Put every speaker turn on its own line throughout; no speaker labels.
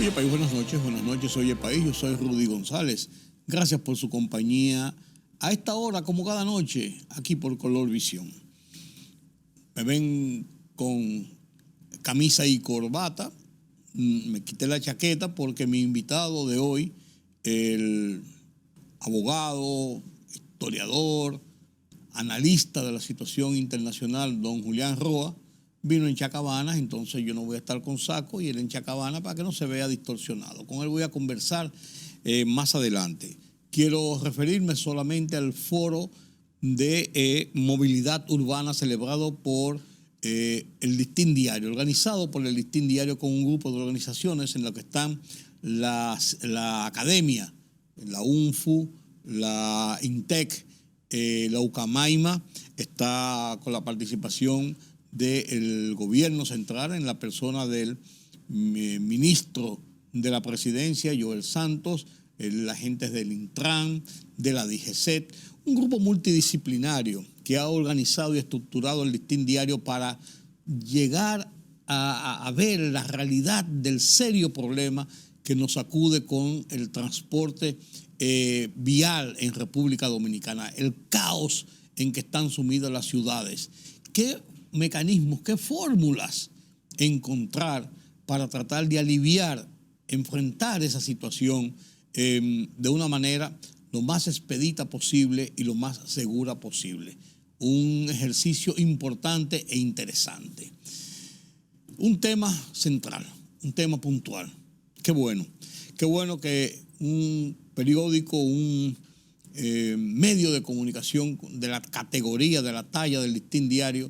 Oye País, buenas noches, oye País, yo soy Rudy González. Gracias por su compañía a esta hora, como cada noche, aquí por Color Visión. Me ven con camisa y corbata, me quité la chaqueta porque mi invitado de hoy, el abogado, historiador, analista de la situación internacional, don Julián Roa, vino en chacabanas, entonces yo no voy a estar con saco y él en chacabana para que no se vea distorsionado. Con él voy a conversar más adelante. Quiero referirme solamente al foro de movilidad urbana celebrado por el Listín Diario, organizado por el Listín Diario con un grupo de organizaciones en las que están la Academia, la UNFU, la INTEC, la UCAMAIMA, está con la participación del gobierno central en la persona del ministro de la presidencia, Joel Santos, la gente del Intran, de la DGCET, un grupo multidisciplinario que ha organizado y estructurado el Listín Diario para llegar a ver la realidad del serio problema que nos acude con el transporte vial en República Dominicana, el caos en que están sumidas las ciudades. ¿Qué mecanismos, qué fórmulas encontrar para tratar de aliviar, enfrentar esa situación de una manera lo más expedita posible y lo más segura posible? Un ejercicio importante e interesante. Un tema central, un tema puntual. Qué bueno que un periódico, un medio de comunicación de la categoría, de la talla del Listín Diario,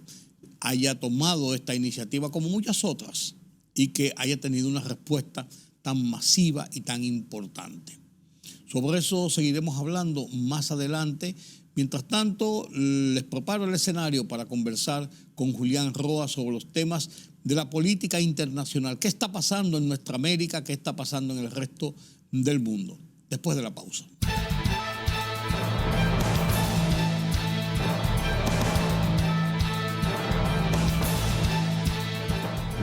haya tomado esta iniciativa como muchas otras y que haya tenido una respuesta tan masiva y tan importante. Sobre eso seguiremos hablando más adelante. Mientras tanto, les preparo el escenario para conversar con Julián Roa sobre los temas de la política internacional. ¿Qué está pasando en nuestra América? ¿Qué está pasando en el resto del mundo? Después de la pausa.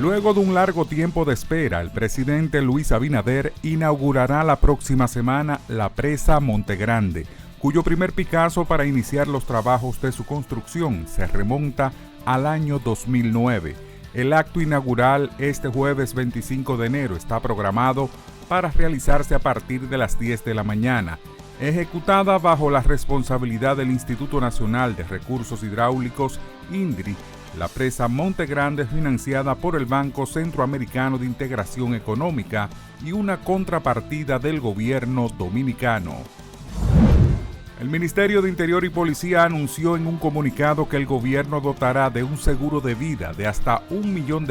Luego de un largo tiempo de espera, el presidente Luis Abinader inaugurará la próxima semana la presa Montegrande, cuyo primer Picasso para iniciar los trabajos de su construcción se remonta al año 2009. El acto inaugural este jueves 25 de enero está programado para realizarse a partir de las 10 de la mañana. Ejecutada bajo la responsabilidad del Instituto Nacional de Recursos Hidráulicos, INDRI, la presa Montegrande es financiada por el Banco Centroamericano de Integración Económica y una contrapartida del gobierno dominicano. El Ministerio de Interior y Policía anunció en un comunicado que el gobierno dotará de un seguro de vida de hasta $1 millón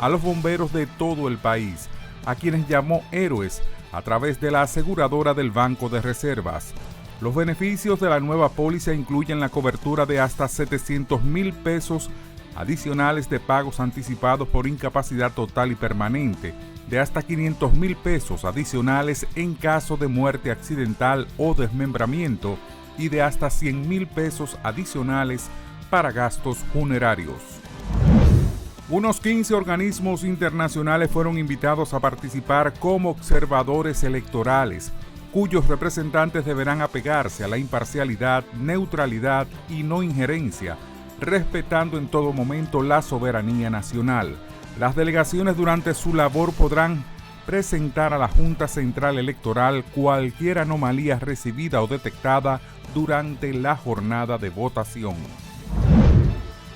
a los bomberos de todo el país, a quienes llamó héroes a través de la aseguradora del Banco de Reservas. Los beneficios de la nueva póliza incluyen la cobertura de hasta $700,000 adicionales de pagos anticipados por incapacidad total y permanente, de hasta $500,000 adicionales en caso de muerte accidental o desmembramiento y de hasta $100,000 adicionales para gastos funerarios. Unos 15 organismos internacionales fueron invitados a participar como observadores electorales, cuyos representantes deberán apegarse a la imparcialidad, neutralidad y no injerencia, respetando en todo momento la soberanía nacional. Las delegaciones durante su labor podrán presentar a la Junta Central Electoral cualquier anomalía recibida o detectada durante la jornada de votación.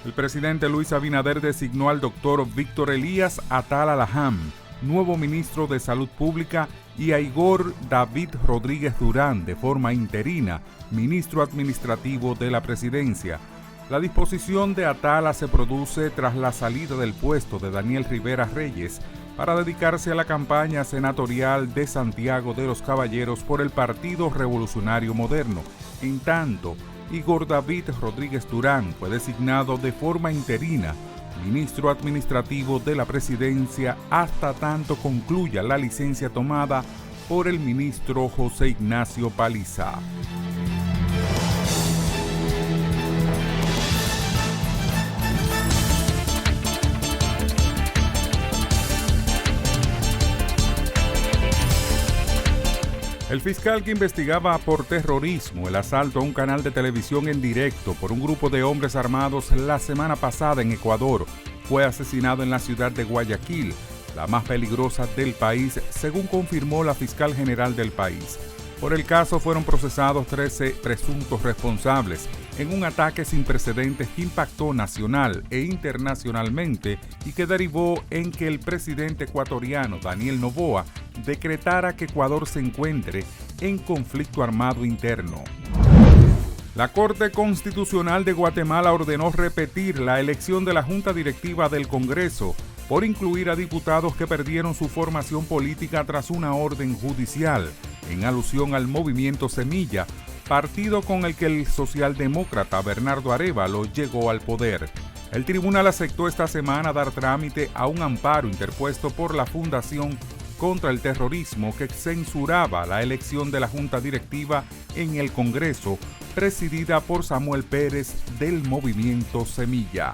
El presidente Luis Abinader designó al doctor Víctor Elías Atala Laján, nuevo ministro de Salud Pública, y a Igor David Rodríguez Durán, de forma interina, ministro administrativo de la presidencia. La disposición de Atala se produce tras la salida del puesto de Daniel Rivera Reyes para dedicarse a la campaña senatorial de Santiago de los Caballeros por el Partido Revolucionario Moderno. En tanto, Igor David Rodríguez Durán fue designado de forma interina ministro administrativo de la presidencia hasta tanto concluya la licencia tomada por el ministro José Ignacio Paliza. El fiscal que investigaba por terrorismo el asalto a un canal de televisión en directo por un grupo de hombres armados la semana pasada en Ecuador fue asesinado en la ciudad de Guayaquil, la más peligrosa del país, según confirmó la fiscal general del país. Por el caso fueron procesados 13 presuntos responsables en un ataque sin precedentes que impactó nacional e internacionalmente y que derivó en que el presidente ecuatoriano Daniel Noboa decretara que Ecuador se encuentre en conflicto armado interno. La Corte Constitucional de Guatemala ordenó repetir la elección de la Junta Directiva del Congreso por incluir a diputados que perdieron su formación política tras una orden judicial, en alusión al movimiento Semilla, partido con el que el socialdemócrata Bernardo Arévalo llegó al poder. El tribunal aceptó esta semana dar trámite a un amparo interpuesto por la Fundación contra el Terrorismo que censuraba la elección de la Junta Directiva en el Congreso, presidida por Samuel Pérez del movimiento Semilla.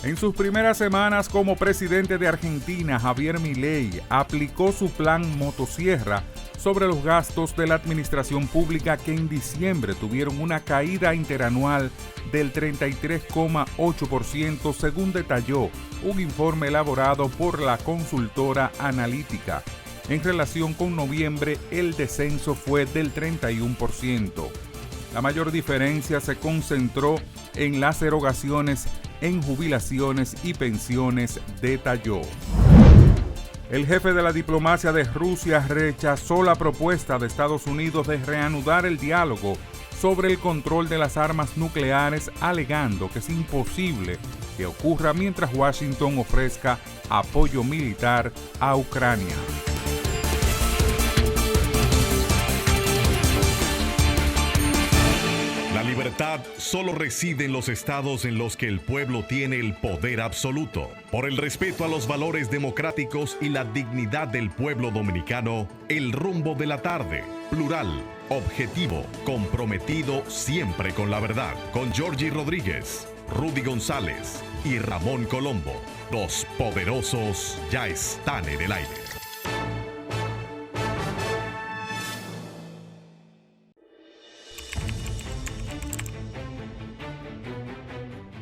En sus primeras semanas como presidente de Argentina, Javier Milei aplicó su plan motosierra sobre los gastos de la administración pública que en diciembre tuvieron una caída interanual del 33,8%, según detalló un informe elaborado por la consultora analítica. En relación con noviembre, el descenso fue del 31%. La mayor diferencia se concentró en las erogaciones en jubilaciones y pensiones, detalló. El jefe de la diplomacia de Rusia rechazó la propuesta de Estados Unidos de reanudar el diálogo sobre el control de las armas nucleares, alegando que es imposible que ocurra mientras Washington ofrezca apoyo militar a Ucrania.
La libertad solo reside en los estados en los que el pueblo tiene el poder absoluto. Por el respeto a los valores democráticos y la dignidad del pueblo dominicano, El Rumbo de la Tarde, plural, objetivo, comprometido siempre con la verdad. Con Georgie Rodríguez, Rudy González y Ramón Colombo. Los poderosos ya están en el aire.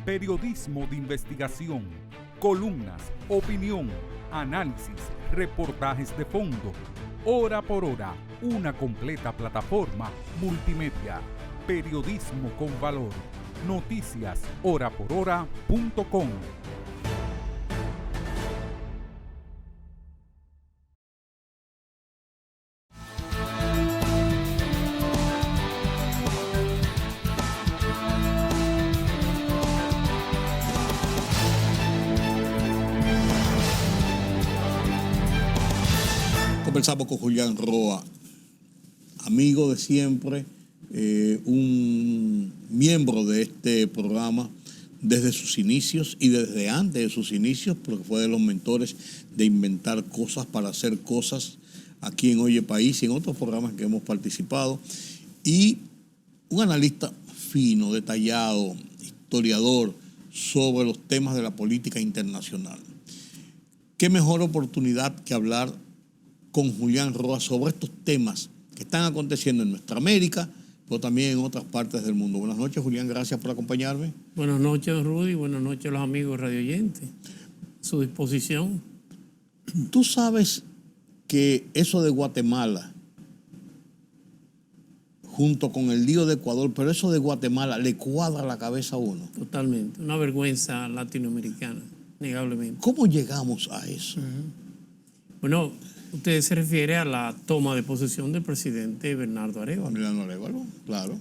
Periodismo de investigación, columnas, opinión, análisis, reportajes de fondo. Hora por hora, una completa plataforma multimedia. Periodismo con valor. Noticias horaporhora.com.
Conversamos con Julián Roa, amigo de siempre, un miembro de este programa desde sus inicios y desde antes de sus inicios, porque fue de los mentores de inventar cosas para hacer cosas aquí en Oye País y en otros programas que hemos participado. Y un analista fino, detallado, historiador sobre los temas de la política internacional. ¿Qué mejor oportunidad que hablar con Julián Roa sobre estos temas que están aconteciendo en nuestra América, pero también en otras partes del mundo? Buenas noches, Julián, gracias por acompañarme.
Buenas noches, Rudy, buenas noches a los amigos radioyentes. A su disposición.
Tú sabes que eso de Guatemala, junto con el lío de Ecuador, pero eso de Guatemala le cuadra la cabeza a uno.
Totalmente, una vergüenza latinoamericana, negablemente.
¿Cómo llegamos a eso?
Bueno, usted se refiere a la toma de posesión del presidente Bernardo Arévalo.
Bernardo Arévalo, claro.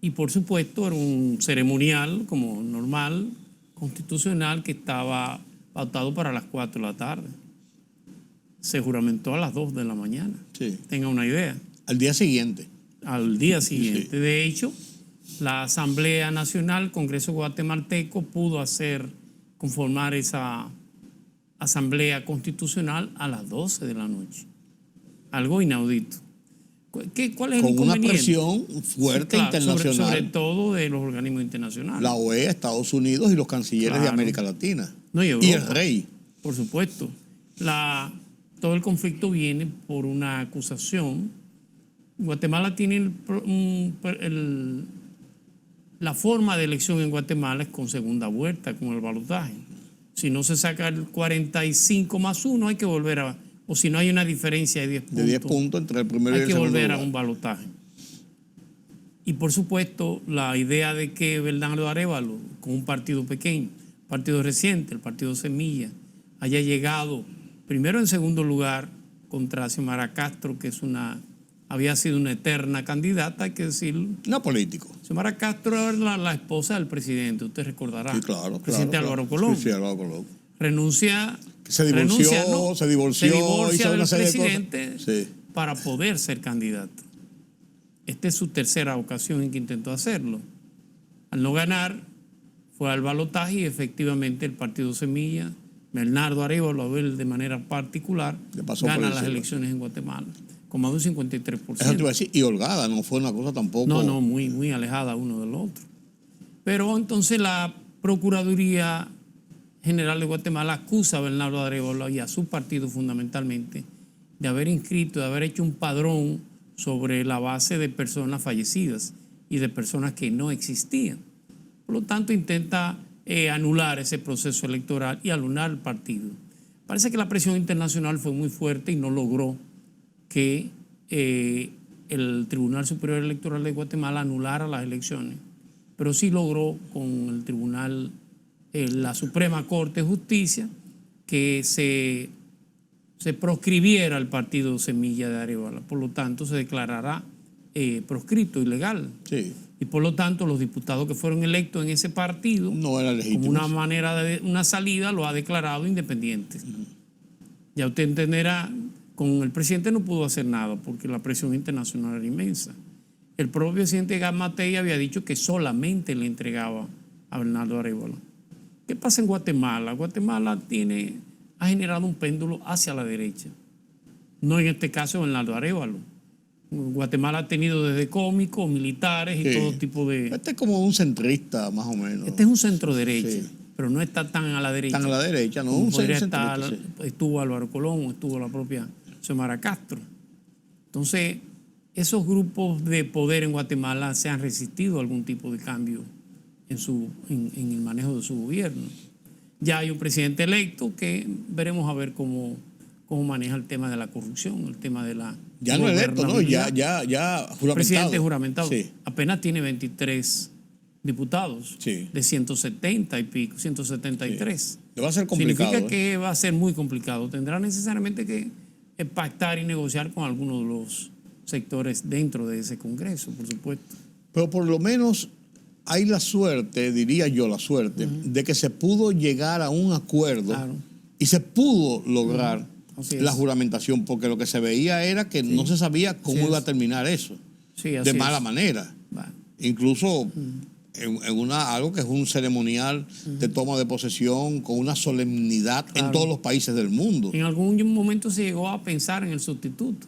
Y por supuesto era un ceremonial como normal, constitucional, que estaba pautado para las 4 de la tarde. Se juramentó a las 2 de la mañana.
Sí.
Tenga una idea.
Al día siguiente.
Al día siguiente.
Sí.
De hecho, la Asamblea Nacional, Congreso Guatemalteco, pudo conformar esa Asamblea Constitucional a las 12 de la noche. Algo inaudito. ¿Cuál es el inconveniente? Con una
presión fuerte, sí, claro, internacional.
Sobre todo de los organismos internacionales.
La OEA, Estados Unidos y los cancilleres, claro, de América Latina.
No, y Europa,
y el rey.
Por supuesto. todo el conflicto viene por una acusación. Guatemala tiene la forma de elección en Guatemala es con segunda vuelta, con el balotaje. Si no se saca el 45+1, hay que volver a... O si no hay una diferencia de 10 puntos.
De 10 puntos entre el primero y el segundo
hay que volver
lugar
a un balotaje. Y por supuesto, la idea de que Bernardo Arévalo, con un partido pequeño, partido reciente, el partido Semilla, haya llegado primero en segundo lugar contra Xiomara Castro, que había sido una eterna candidata, hay que decirlo.
No político.
Xiomara Castro era la esposa del presidente, usted recordará.
Sí, claro.
Presidente Álvaro Colón.
Sí, Álvaro Colón.
Renuncia.
Se divorció,
se divorcia del
presidente
para poder ser candidata. Esta es su tercera ocasión en que intentó hacerlo. Al no ganar, fue al balotaje y efectivamente el partido Semilla, Bernardo Arévalo, de manera particular, gana las elecciones en Guatemala, con más de un 53%.
Eso te iba a decir, y holgada, no fue una cosa tampoco...
No, muy, muy alejada uno del otro. Pero entonces la Procuraduría General de Guatemala acusa a Bernardo Arévalo y a su partido fundamentalmente de haber inscrito, de haber hecho un padrón sobre la base de personas fallecidas y de personas que no existían. Por lo tanto, intenta anular ese proceso electoral y anular el partido. Parece que la presión internacional fue muy fuerte y no logró que el Tribunal Superior Electoral de Guatemala anulara las elecciones, pero sí logró con el Tribunal, la Suprema Corte de Justicia, que se proscribiera el partido Semilla de Arévalo. Por lo tanto, se declarará proscrito, ilegal.
Sí.
Y por lo tanto, los diputados que fueron electos en ese partido,
no era legítimo,
como una manera de una salida, lo ha declarado independiente. Ya usted entenderá, con el presidente no pudo hacer nada porque la presión internacional era inmensa. El propio presidente Gat-Matei había dicho que solamente le entregaba a Bernardo Arévalo. ¿Qué pasa en Guatemala? Guatemala ha generado un péndulo hacia la derecha. No en este caso Bernardo Arévalo. Guatemala ha tenido desde cómicos, militares y todo tipo de...
Este es como un centrista, más o menos.
Este es un centro derecha, pero no está tan a la derecha.
Tan a la derecha, no.
Un podría estar, estuvo Álvaro Colón, estuvo la propia Xiomara Castro. Entonces, esos grupos de poder en Guatemala se han resistido a algún tipo de cambio en el manejo de su gobierno. Ya hay un presidente electo que veremos a ver cómo maneja el tema de la corrupción, el tema de la...
Ya no electo, ¿no? Ya juramentado.
Presidente juramentado.
Sí.
Apenas tiene 23 diputados de 170 y pico, 173.
Sí. Le va a ser complicado.
Significa que va a ser muy complicado. Tendrá necesariamente que pactar y negociar con algunos de los sectores dentro de ese Congreso, por supuesto.
Pero por lo menos hay la suerte, diría yo la suerte, de que se pudo llegar a un acuerdo y se pudo lograr la juramentación, porque lo que se veía era que no se sabía cómo iba a terminar eso, de mala manera. Incluso en algo que es un ceremonial de toma de posesión con una solemnidad en todos los países del mundo.
En algún momento se llegó a pensar en el sustituto.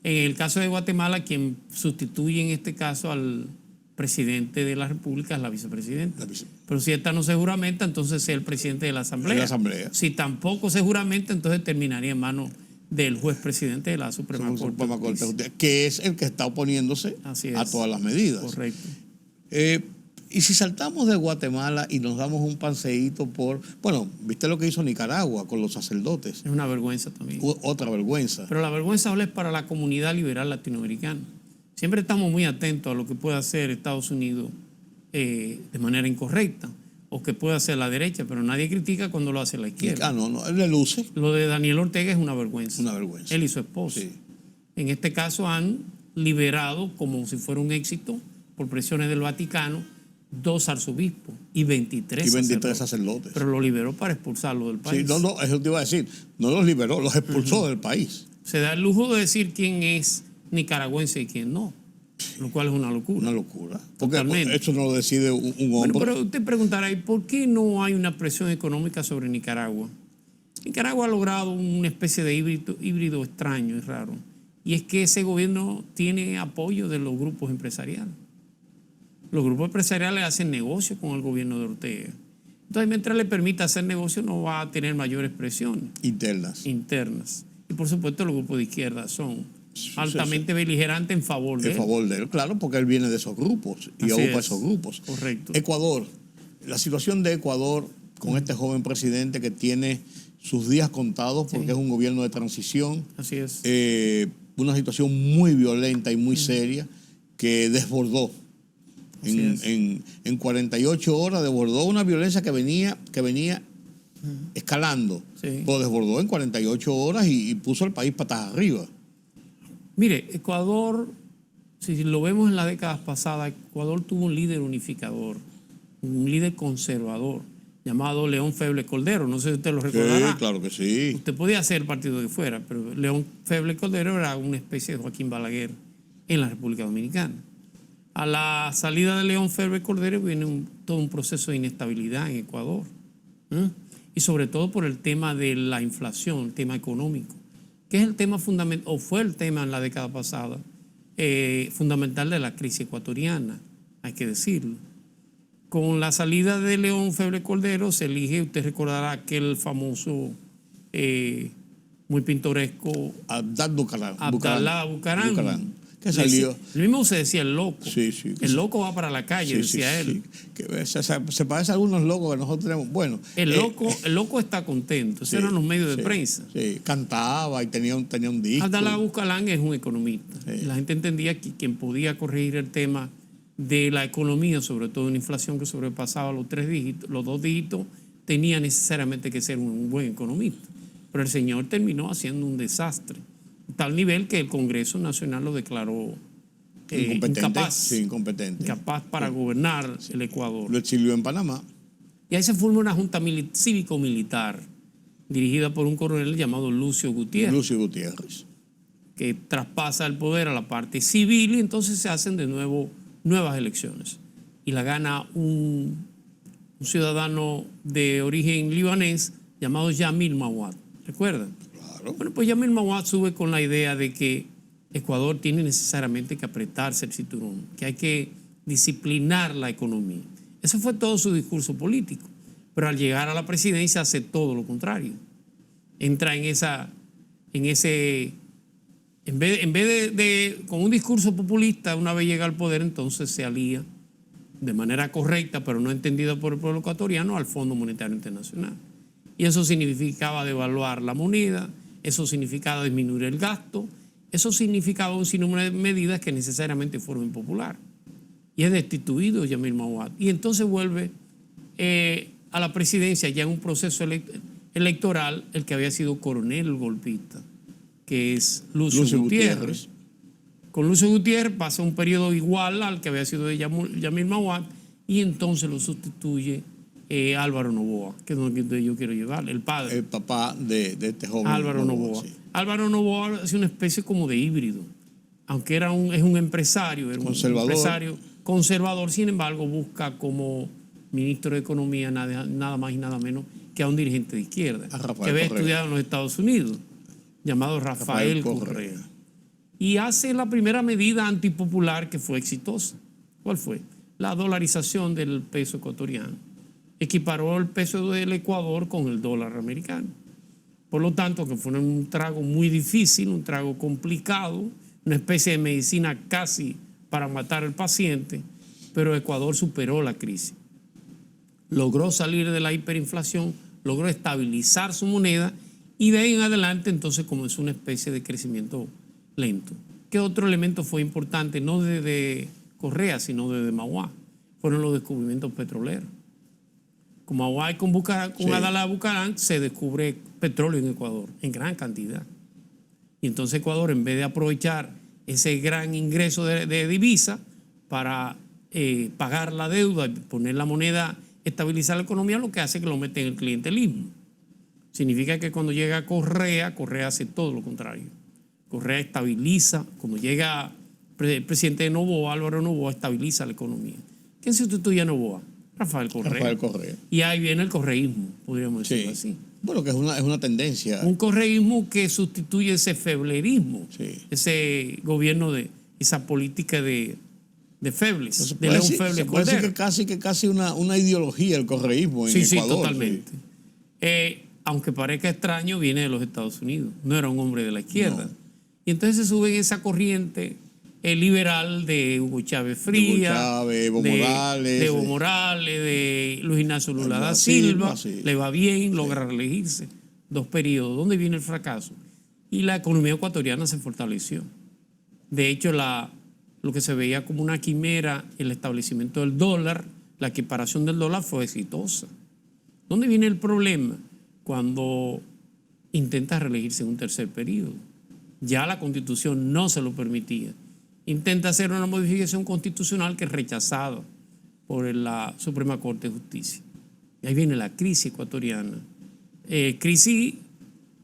En el caso de Guatemala, quien sustituye en este caso al presidente de la República es la vicepresidenta. Pero si esta no se juramenta, entonces es el presidente de la Asamblea. Si tampoco se juramenta, entonces terminaría en manos del juez presidente de la Suprema Corte de Justicia,
que es el que está oponiéndose a todas las medidas.
Correcto.
Y si saltamos de Guatemala y nos damos un paseíto bueno, ¿viste lo que hizo Nicaragua con los sacerdotes?
Es una vergüenza también.
Otra vergüenza.
Pero la vergüenza es para la comunidad liberal latinoamericana. Siempre estamos muy atentos a lo que puede hacer Estados Unidos de manera incorrecta o que puede hacer la derecha, pero nadie critica cuando lo hace la izquierda.
No, él le luce.
Lo de Daniel Ortega es una vergüenza.
Una vergüenza.
Él y su esposa. Sí. En este caso han liberado, como si fuera un éxito, por presiones del Vaticano, 2 arzobispos y 23
sacerdotes.
Pero lo liberó para expulsarlo del país.
Sí, eso te iba a decir. No los liberó, los expulsó del país.
Se da el lujo de decir quién es nicaragüense y quién no, lo cual es una locura.
Una locura. Porque eso no lo decide un hombre.
Bueno, pero usted preguntará, ¿y por qué no hay una presión económica sobre Nicaragua? Nicaragua ha logrado una especie de híbrido extraño y raro. Y es que ese gobierno tiene apoyo de los grupos empresariales. Los grupos empresariales hacen negocio con el gobierno de Ortega. Entonces, mientras le permita hacer negocio, no va a tener mayores presiones
internas.
Y por supuesto los grupos de izquierda son altamente beligerantes en favor de él.
En favor de él, claro, porque él viene de esos grupos y ocupa esos grupos.
Correcto.
Ecuador, la situación de Ecuador con este joven presidente que tiene sus días contados porque es un gobierno de transición.
Así es.
Una situación muy violenta y muy seria que desbordó. En 48 horas desbordó una violencia que venía escalando.
Sí.
Lo desbordó en 48 horas y puso al país patas arriba.
Mire, Ecuador, si lo vemos en las décadas pasadas, Ecuador tuvo un líder unificador, un líder conservador, llamado León Febres Cordero. No sé si usted lo recordará.
Sí, claro que sí.
Usted podía ser el partido que fuera, pero León Febres Cordero era una especie de Joaquín Balaguer en la República Dominicana. A la salida de León Febres Cordero viene todo un proceso de inestabilidad en Ecuador. Y sobre todo por el tema de la inflación, el tema económico, que es el tema fundamental, o fue el tema en la década pasada, fundamental de la crisis ecuatoriana, hay que decirlo. Con la salida de León Febres Cordero se elige, usted recordará aquel famoso, muy pintoresco, Abdalá Bucaram.
Que salió.
Lo mismo se decía el loco.
Sí, sí.
El loco va para la calle, decía él.
Sí. Que se parece a algunos locos que nosotros tenemos. Bueno.
El loco está contento. Esos eran los medios de prensa.
Sí, cantaba y tenía un disco.
Abdalá Bucaram es un economista. Sí. La gente entendía que quien podía corregir el tema de la economía, sobre todo una inflación que sobrepasaba los 2 dígitos, tenía necesariamente que ser un buen economista. Pero el señor terminó haciendo un desastre. Tal nivel que el Congreso Nacional lo declaró incapaz para gobernar el Ecuador.
Lo exilió en Panamá.
Y ahí se forma una junta cívico-militar dirigida por un coronel llamado Lucio Gutiérrez. Que traspasa el poder a la parte civil y entonces se hacen de nuevo nuevas elecciones. Y la gana un ciudadano de origen libanés llamado Yamil Mawad. ¿Recuerdan? Bueno, pues Yamil Mawad sube con la idea de que Ecuador tiene necesariamente que apretarse el cinturón, que hay que disciplinar la economía. Ese fue todo su discurso político. Pero al llegar a la presidencia hace todo lo contrario. Entra en vez de con un discurso populista, una vez llega al poder, entonces se alía de manera correcta, pero no entendida por el pueblo ecuatoriano, al Fondo Monetario Internacional. Y eso significaba devaluar la moneda, eso significaba disminuir el gasto, eso significaba un sinnúmero de medidas que necesariamente fueron impopulares. Y es destituido Yamil Mawad. Y entonces vuelve a la presidencia ya en un proceso electoral el que había sido coronel golpista, que es Lucio Gutiérrez. Con Lucio Gutiérrez pasa un periodo igual al que había sido de Yamil Mawad y entonces lo sustituye Álvaro Noboa, que es donde yo quiero llevar, el padre.
El papá de este joven.
Álvaro Noboa. Sí. Álvaro Noboa es una especie como de híbrido, aunque es un empresario, un empresario conservador, sin embargo busca como ministro de Economía nada más y nada menos que a un dirigente de izquierda, que había estudiado en los Estados Unidos, llamado Rafael Correa. Y hace la primera medida antipopular que fue exitosa. ¿Cuál fue? La dolarización del peso ecuatoriano. Equiparó el peso del Ecuador con el dólar americano. Por lo tanto, que fue un trago muy difícil, un trago complicado, una especie de medicina casi para matar al paciente, pero Ecuador superó la crisis. Logró salir de la hiperinflación, logró estabilizar su moneda y de ahí en adelante entonces comenzó una especie de crecimiento lento. ¿Qué otro elemento fue importante? No de Correa, sino de Mawad. Fueron los descubrimientos petroleros. Con Mawad y con Abdalá Bucaram se descubre petróleo en Ecuador en gran cantidad. Y entonces Ecuador, en vez de aprovechar ese gran ingreso de divisa para pagar la deuda y poner la moneda, estabilizar la economía, lo que hace es que lo mete en el clientelismo. Significa que cuando llega Correa hace todo lo contrario. Correa estabiliza, cuando llega el presidente de Noboa, Álvaro Noboa, estabiliza la economía. ¿Quién sustituye a Noboa? Rafael Correa. Y ahí viene el correísmo, podríamos decirlo así.
Bueno, que es una tendencia.
Un correísmo que sustituye ese feblerismo, ese gobierno esa política de Febles, de León Febres Cordero.
Se puede decir que casi una ideología el correísmo en Ecuador.
Sí, totalmente. aunque parezca extraño, viene de los Estados Unidos. No era un hombre de la izquierda.
No.
Y entonces se sube en esa corriente liberal de Hugo Chávez Frías,
Evo Morales,
de Evo Morales, de Luis Ignacio Lula da
Silva,
Silva.
sí.
Le va bien, logra reelegirse. 2 periodos. ¿Dónde viene el fracaso? Y la economía ecuatoriana se fortaleció. De hecho, lo que se veía como una quimera, el establecimiento del dólar, la equiparación del dólar fue exitosa. ¿Dónde viene el problema? Cuando intenta reelegirse en un tercer periodo. Ya la Constitución no se lo permitía. Intenta hacer una modificación constitucional que es rechazada por la Suprema Corte de Justicia. Y ahí viene la crisis ecuatoriana. Crisis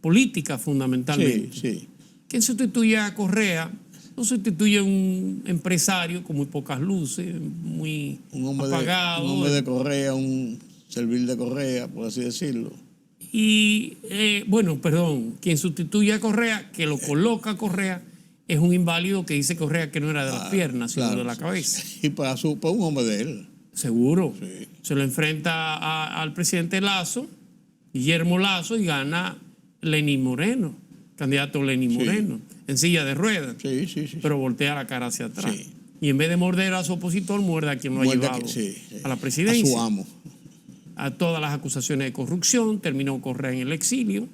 política fundamentalmente.
Sí.
¿Quién sustituye a Correa? No sustituye a un empresario con muy pocas luces, muy apagado.
Un hombre de Correa, un servil de Correa, por así decirlo.
Y, quien sustituye a Correa, que lo coloca a Correa, es un inválido que dice Correa que no era de las piernas, sino de la cabeza.
Y para un hombre de él.
Seguro.
Sí.
Se lo enfrenta al presidente Lasso, Guillermo Lasso, y gana Lenín Moreno, candidato Lenín Moreno, en silla de ruedas.
Sí.
Pero voltea la cara hacia atrás.
Sí.
Y en vez de morder a su opositor, muerde a quien lo ha llevado a la presidencia.
A su amo.
A todas las acusaciones de corrupción, terminó Correa en el exilio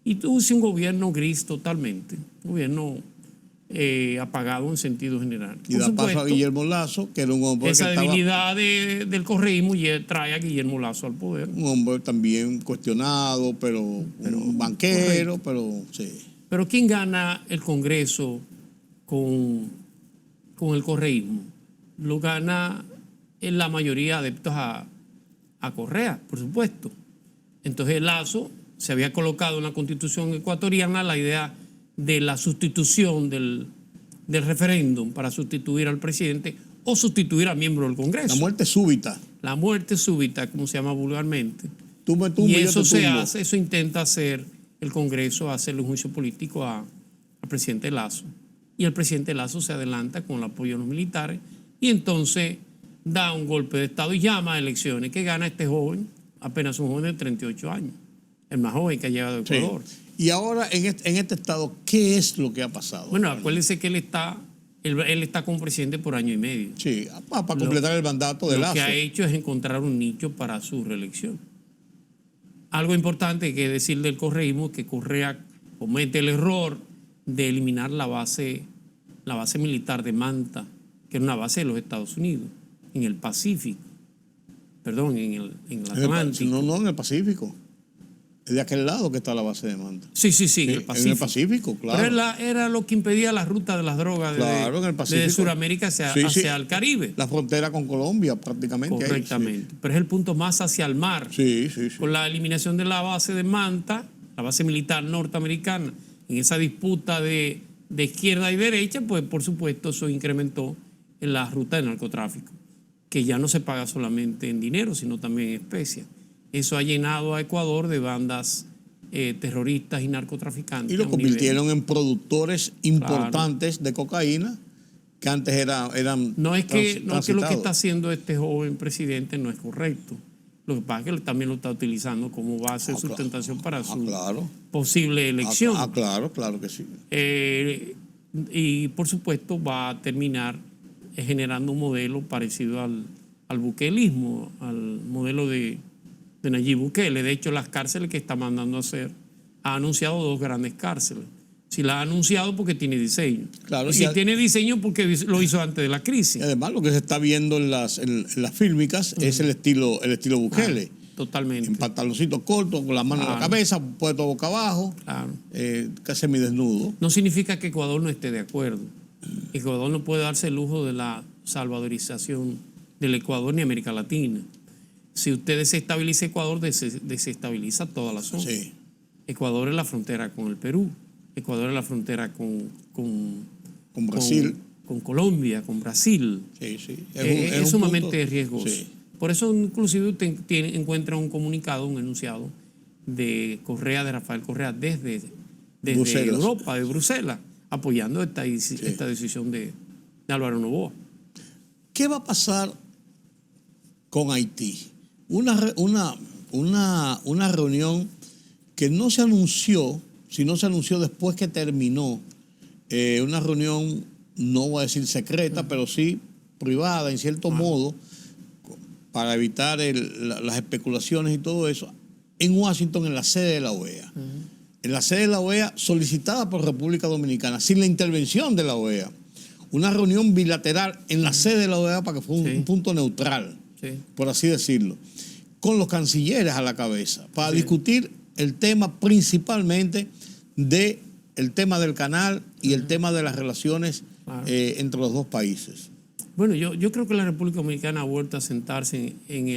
y tuvo un gobierno gris totalmente, un gobierno apagado en sentido general.
Y da paso a Guillermo Lasso, que era un hombre
esa debilidad del correísmo trae a Guillermo Lasso al poder.
Un hombre también cuestionado, pero un banquero,
correcto.
pero sí.
Pero ¿quién gana el Congreso con el correísmo? Lo gana en la mayoría de adeptos a Correa, por supuesto. Entonces Lasso se había colocado en la Constitución ecuatoriana la idea de la sustitución del referéndum para sustituir al presidente o sustituir al miembro del Congreso.
La muerte súbita.
La muerte súbita, como se llama vulgarmente.
Tú me tumbas,
y
yo
eso
te
se
tumbo.
hace, eso intenta hacer el Congreso, hacerle un juicio político al presidente Lasso. Y el presidente Lasso se adelanta con el apoyo de los militares y entonces da un golpe de Estado y llama a elecciones que gana este joven, apenas un joven de 38 años, el más joven que ha llegado a Ecuador.
Sí. Y ahora, en este estado, ¿qué es lo que ha pasado?
Bueno, acuérdense que él está como presidente por año y medio.
Sí, para completar el mandato de Lasso.
Lo que ha hecho es encontrar un nicho para su reelección. Algo importante que decir del correísmo es que Correa comete el error de eliminar la base militar de Manta, que era una base de los Estados Unidos, en el Pacífico. Perdón, en el Atlántico.
No, en el Pacífico. Es de aquel lado que está la base de Manta.
Sí, en el Pacífico.
En el Pacífico, claro.
Pero era lo que impedía la ruta de las drogas
en el Pacífico.
desde Sudamérica hacia el Caribe.
La frontera con Colombia prácticamente.
Correctamente.
Ahí, sí.
Pero es el punto más hacia el mar.
Sí.
Con la eliminación de la base de Manta, la base militar norteamericana, en esa disputa de izquierda y derecha, pues por supuesto eso incrementó en la ruta de narcotráfico, que ya no se paga solamente en dinero, sino también en especias. Eso ha llenado a Ecuador de bandas terroristas y narcotraficantes.
Y lo convirtieron en productores importantes de cocaína que antes eran
no es que lo que
transitados.
está haciendo este joven presidente no es correcto. Lo que pasa es que él también lo está utilizando como base de sustentación para su posible elección.
Claro que sí.
Y por supuesto va a terminar generando un modelo parecido al bukelismo, al modelo de Nayib Bukele. De hecho, las cárceles que está mandando a hacer, ha anunciado 2 grandes cárceles. Si la ha anunciado porque tiene diseño.
Claro,
y si tiene diseño porque lo hizo antes de la crisis.
Y además lo que se está viendo en las fílmicas es el estilo Bukele.
Totalmente.
En pantaloncitos cortos, con la mano en la cabeza, puesto boca abajo, casi semidesnudo.
No significa que Ecuador no esté de acuerdo. Ecuador no puede darse el lujo de la salvadorización del Ecuador ni América Latina. Si usted desestabiliza Ecuador, desestabiliza toda la zona.
Sí.
Ecuador es la frontera con el Perú. Ecuador es la frontera con
Brasil.
Con Colombia, con Brasil.
Sí.
Es sumamente riesgoso.
Sí.
Por eso, inclusive, usted encuentra un comunicado, un enunciado de Rafael Correa, desde Europa, de Bruselas, apoyando esta decisión de Álvaro Noboa.
¿Qué va a pasar con Haití? Una reunión que no se anunció, sino se anunció después que terminó una reunión, no voy a decir secreta, pero sí privada, en cierto modo, para evitar las especulaciones y todo eso, en Washington, en la sede de la OEA. En la sede de la OEA, solicitada por República Dominicana, sin la intervención de la OEA. Una reunión bilateral en la sede de la OEA para que fuera un punto neutral, por así decirlo, con los cancilleres a la cabeza, para discutir el tema principalmente del tema del canal y el tema de las relaciones entre los dos países.
Bueno, yo creo que la República Dominicana ha vuelto a sentarse en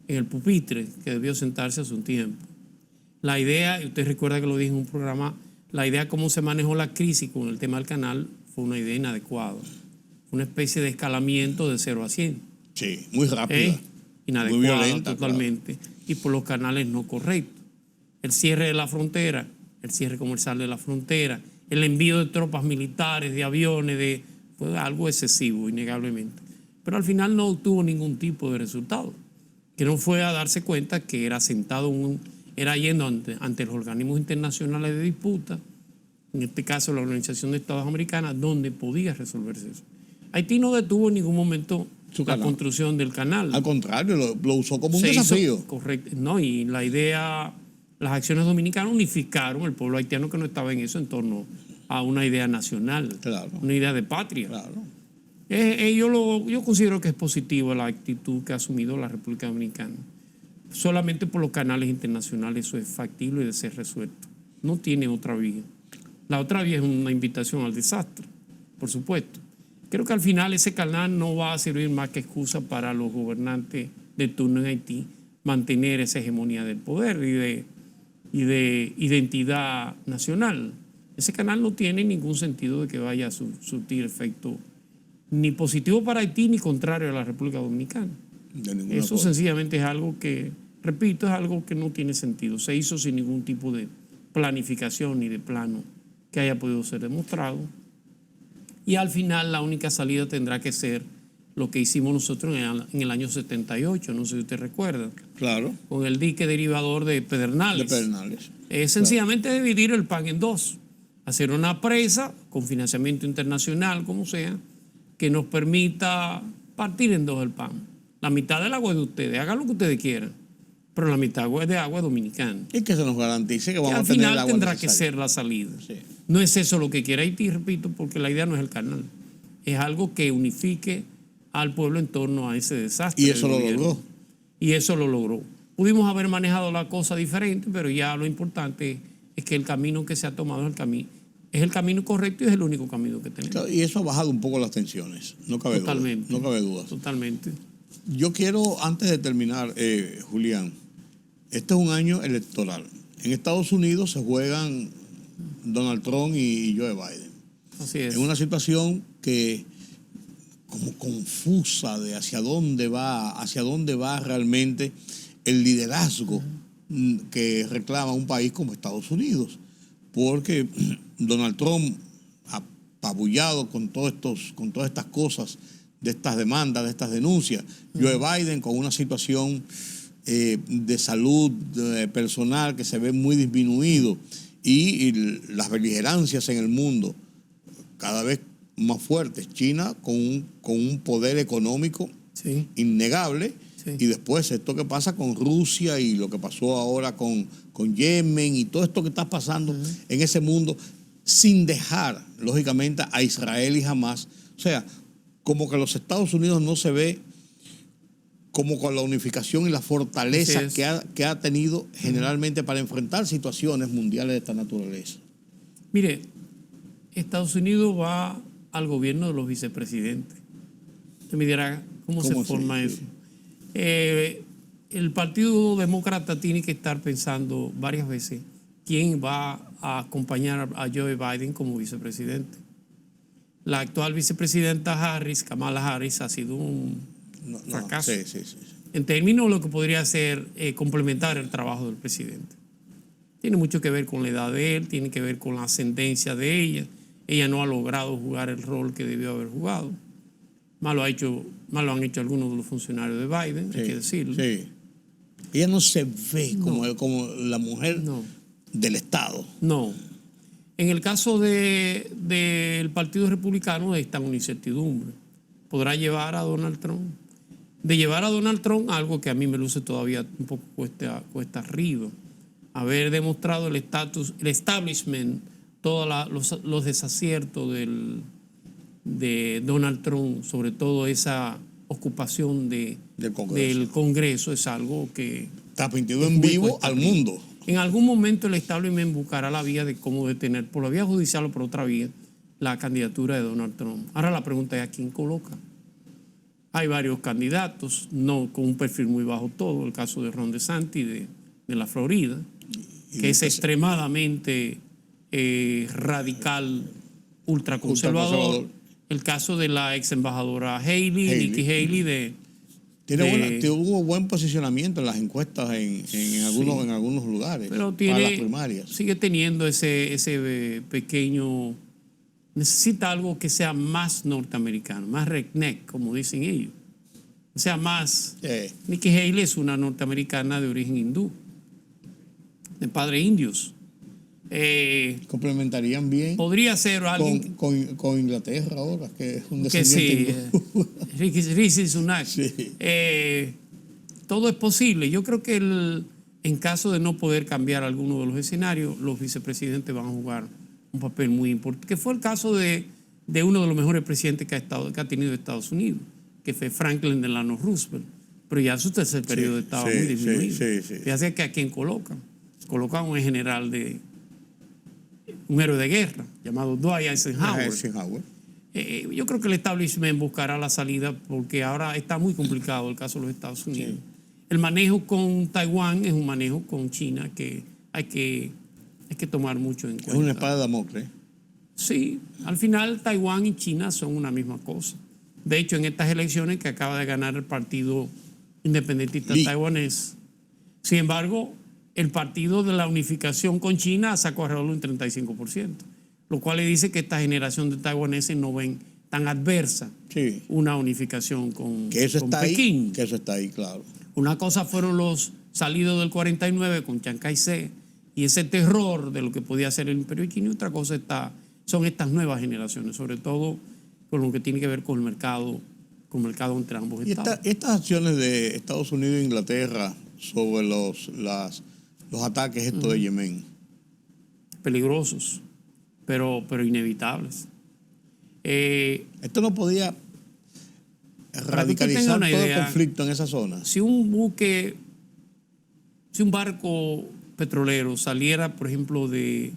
el pupitre que debió sentarse hace un tiempo. La idea, y usted recuerda que lo dije en un programa, la idea de cómo se manejó la crisis con el tema del canal fue una idea inadecuada. Una especie de escalamiento de 0 a 100.
Sí, muy rápida.
Inadecuada,
muy violenta,
totalmente. Claro. Y por los canales no correctos. El cierre de la frontera, el cierre comercial de la frontera, el envío de tropas militares, de aviones, fue algo excesivo, innegablemente. Pero al final no obtuvo ningún tipo de resultado. Que no fue a darse cuenta que era era yendo ante los organismos internacionales de disputa, en este caso la Organización de Estados Americanos, donde podía resolverse eso. Haití no detuvo en ningún momento la construcción del canal.
Al contrario, lo usó como un desafío.
Correcto. No, y la idea, las acciones dominicanas unificaron el pueblo haitiano que no estaba en eso en torno a una idea nacional, una idea de patria. Claro. Yo considero que es positiva la actitud que ha asumido la República Dominicana. Solamente por los canales internacionales eso es factible de ser resuelto. No tiene otra vía. La otra vía es una invitación al desastre, por supuesto. Creo que al final ese canal no va a servir más que excusa para los gobernantes de turno en Haití mantener esa hegemonía del poder y de identidad nacional. Ese canal no tiene ningún sentido de que vaya a surtir efecto ni positivo para Haití ni contrario a la República Dominicana. Eso sencillamente es algo que, repito, es algo que no tiene sentido. Se hizo sin ningún tipo de planificación ni de plano que haya podido ser demostrado. Y al final la única salida tendrá que ser lo que hicimos nosotros en el año 78, no sé si usted recuerda.
Claro.
Con el dique derivador de Pedernales.
De Pedernales.
Es sencillamente dividir el pan en dos. Hacer una presa con financiamiento internacional, como sea, que nos permita partir en dos el pan. La mitad del agua es de ustedes, hagan lo que ustedes quieran, pero la mitad es de agua dominicana.
Y que se nos garantice que vamos a tener el agua.
Al final tendrá que ser la salida. Sí. No es eso lo que quiere Haití, repito, porque la idea no es el canal. Es algo que unifique al pueblo en torno a ese desastre.
Y eso lo logró.
Y eso lo logró. Pudimos haber manejado la cosa diferente, pero ya lo importante es que el camino que se ha tomado es el camino correcto y es el único camino que tenemos.
Claro, y eso ha bajado un poco las tensiones, no cabe duda. No cabe duda.
Totalmente.
Yo quiero, antes de terminar, Julián, este es un año electoral. En Estados Unidos se juegan Donald Trump y Joe Biden.
Así es.
En una situación que como confusa de hacia dónde va realmente el liderazgo que reclama un país como Estados Unidos. Porque Donald Trump, apabullado con todas estas cosas, de estas demandas, de estas denuncias, Joe Biden con una situación de salud personal que se ve muy disminuido y las beligerancias en el mundo cada vez más fuertes. China con un poder económico innegable. Sí. Y después esto que pasa con Rusia y lo que pasó ahora con Yemen y todo esto que está pasando en ese mundo, sin dejar, lógicamente, a Israel y Hamas. O sea, como que los Estados Unidos no se ve como con la unificación y la fortaleza que ha tenido generalmente para enfrentar situaciones mundiales de esta naturaleza.
Mire, Estados Unidos va al gobierno de los vicepresidentes. Usted me dirá, ¿cómo se forma eso? El Partido Demócrata tiene que estar pensando varias veces quién va a acompañar a Joe Biden como vicepresidente. La actual vicepresidenta Kamala Harris, ha sido un fracaso.
Sí.
En términos de lo que podría ser complementar el trabajo del presidente. Tiene mucho que ver con la edad de él, tiene que ver con la ascendencia de ella. Ella no ha logrado jugar el rol que debió haber jugado. Mal lo han hecho algunos de los funcionarios de Biden, hay que decirlo. Sí.
Ella no se ve como la mujer del Estado.
No. En el caso del Partido Republicano está una incertidumbre. ¿Podrá llevar a Donald Trump? De llevar a Donald Trump, algo que a mí me luce todavía un poco cuesta arriba. Haber demostrado el establishment, todos los desaciertos de Donald Trump, sobre todo esa ocupación del Congreso, es algo que
está pintido en vivo al mundo.
En algún momento el establishment buscará la vía de cómo detener, por la vía judicial o por otra vía, la candidatura de Donald Trump. Ahora la pregunta es: ¿a quién coloca? Hay varios candidatos, no con un perfil muy bajo todo. El caso de Ron DeSantis de la Florida, que es extremadamente radical, ultraconservador. El caso de la ex embajadora Nikki Haley
tuvo buen posicionamiento en las encuestas en algunos lugares,
pero
para las primarias.
Sigue teniendo ese pequeño... Necesita algo que sea más norteamericano, más redneck, como dicen ellos. O sea, más... Nikki Haley es una norteamericana de origen hindú, de padres indios.
Complementarían bien.
Podría ser alguien
con Inglaterra ahora, que es un descendiente
hindú. Rishi Sunak. Sí. Todo es posible. Yo creo que en caso de no poder cambiar alguno de los escenarios, los vicepresidentes van a jugar un papel muy importante, que fue el caso de uno de los mejores presidentes que ha tenido Estados Unidos, que fue Franklin Delano Roosevelt. Pero ya su tercer periodo estaba muy disminuido. Fíjate que a quién colocan un general un héroe de guerra llamado Dwight Eisenhower. Yo creo que el establishment buscará la salida, porque ahora está muy complicado el caso de los Estados Unidos. Sí. El manejo con Taiwán es un manejo con China que hay que tomar mucho en cuenta.
Es una espada de Damocles.
Sí, al final Taiwán y China son una misma cosa. De hecho, en estas elecciones que acaba de ganar el Partido Independentista Taiwanés, sin embargo, el Partido de la Unificación con China sacó alrededor de un 35%, lo cual le dice que esta generación de taiwaneses no ven tan adversa una unificación con Pekín.
Que eso está ahí, claro.
Una cosa fueron los salidos del 49 con Chiang Kai-shek y ese terror de lo que podía ser el Imperio chino, y otra cosa son estas nuevas generaciones, sobre todo con lo que tiene que ver con el mercado entre ambos estados.
Estas acciones de Estados Unidos e Inglaterra sobre los ataques de Yemen.
Peligrosos, pero inevitables.
Esto no podía radicalizar todo el conflicto en esa zona.
Si un barco petrolero saliera, por ejemplo, de